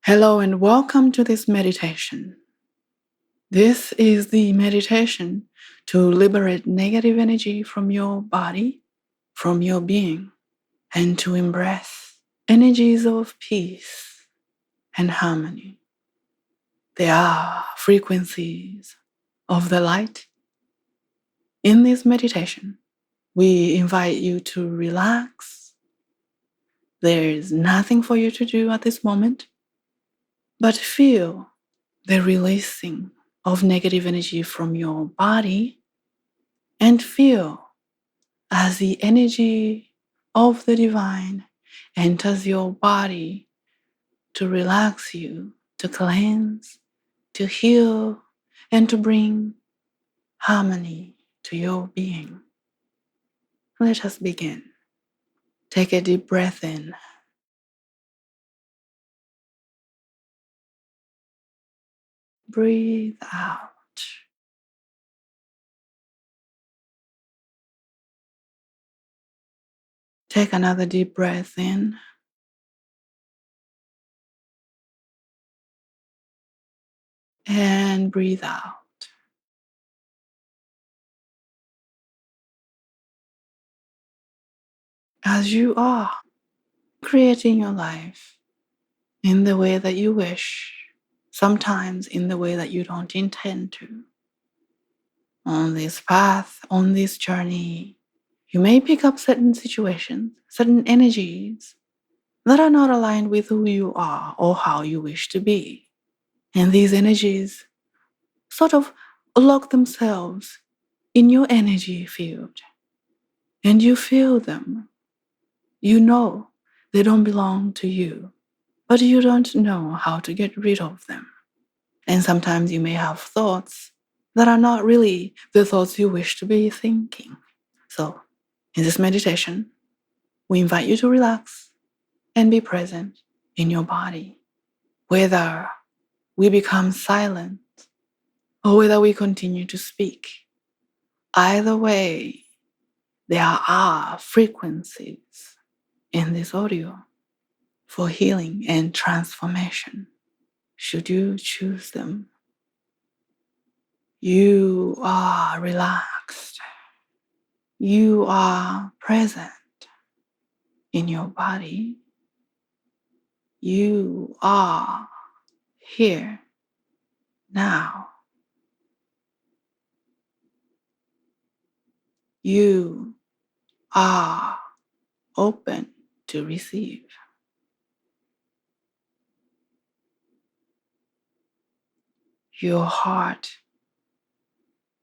Hello and welcome to this meditation. This is the meditation to liberate negative energy from your body, from your being, and to embrace energies of peace and harmony. They are frequencies of the light. In this meditation, we invite you to relax. There is nothing for you to do at this moment, but feel the releasing of negative energy from your body and feel as the energy of the divine enters your body to relax you, to cleanse, to heal, and to bring harmony to your being. Let us begin. Take a deep breath in. Breathe out. Take another deep breath in. And breathe out. As you are creating your life in the way that you wish, sometimes in the way that you don't intend to. On this path, on this journey, you may pick up certain situations, certain energies that are not aligned with who you are or how you wish to be. And these energies sort of lock themselves in your energy field. And you feel them. You know they don't belong to you, but you don't know how to get rid of them. And sometimes you may have thoughts that are not really the thoughts you wish to be thinking. So, in this meditation, we invite you to relax and be present in your body. Whether we become silent or whether we continue to speak, either way, there are frequencies in this audio for healing and transformation, should you choose them. You are relaxed. You are present in your body. You are here now. You are open to receive. Your heart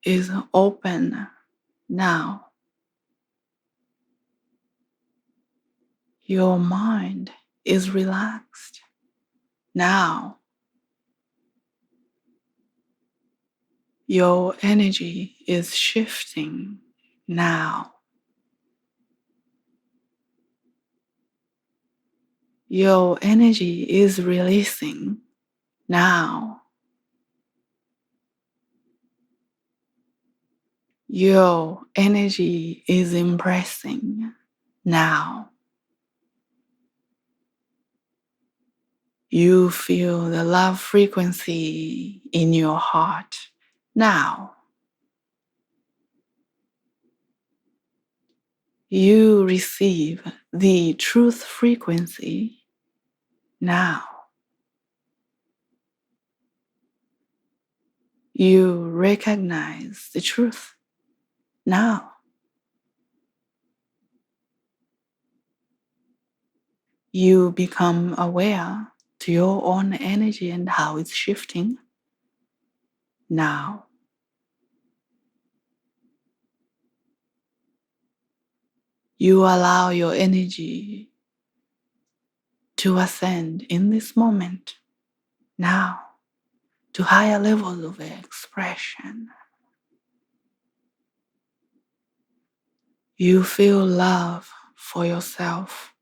is open now. Your mind is relaxed now. Your energy is shifting now. Your energy is releasing now. Your energy is embracing now. You feel the love frequency in your heart now. You receive the truth frequency now. You recognize the truth now. You become aware to your own energy and how it's shifting now. You allow your energy to ascend in this moment now to higher levels of expression. You feel love for yourself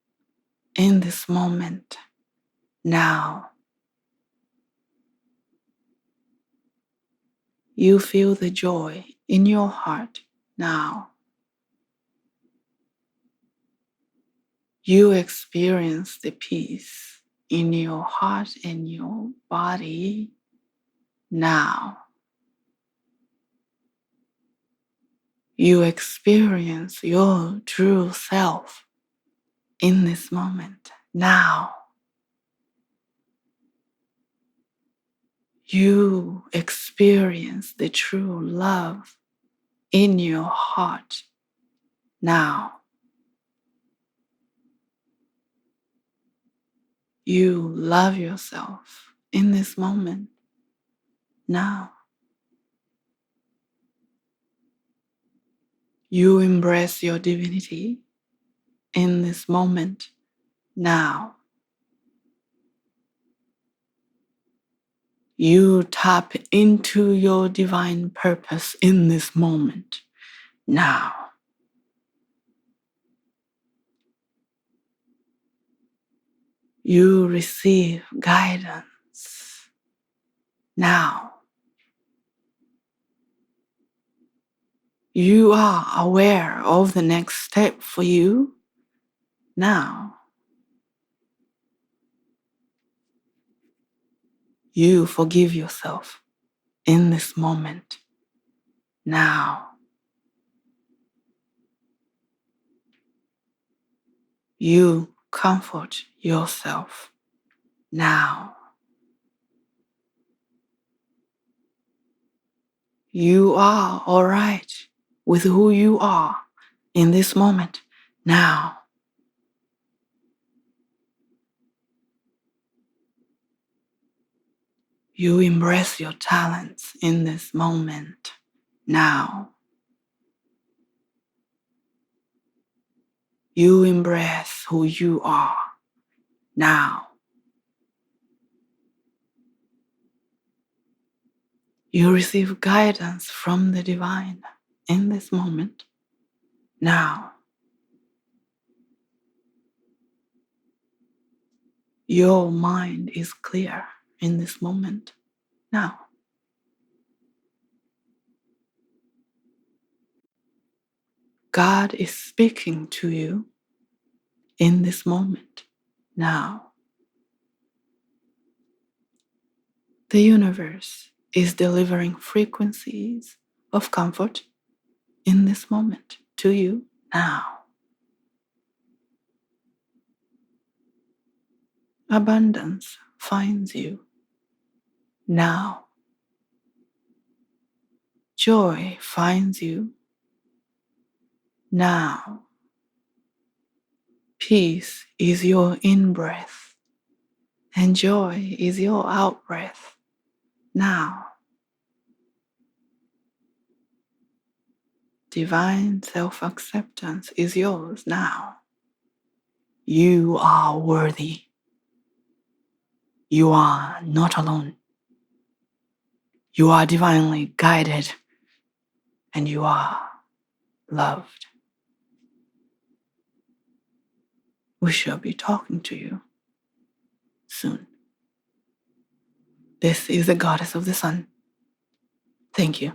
in this moment now. You feel the joy in your heart now. You experience the peace in your heart and your body now. You experience your true self in this moment now. You experience the true love in your heart now. You love yourself in this moment now. You embrace your divinity in this moment now. You tap into your divine purpose in this moment now. You receive guidance now. You are aware of the next step for you now. You forgive yourself in this moment now. You comfort yourself now. You are all right with who you are in this moment now. You embrace your talents in this moment now. You embrace who you are now. You receive guidance from the divine in this moment now. Your mind is clear in this moment now. God is speaking to you in this moment now. The universe is delivering frequencies of comfort in this moment to you now. Abundance finds you now. Joy finds you now. Peace is your in-breath and joy is your out-breath now. Divine self-acceptance is yours now. You are worthy. You are not alone. You are divinely guided and you are loved. We shall be talking to you soon. This is the Goddess of the Sun. Thank you.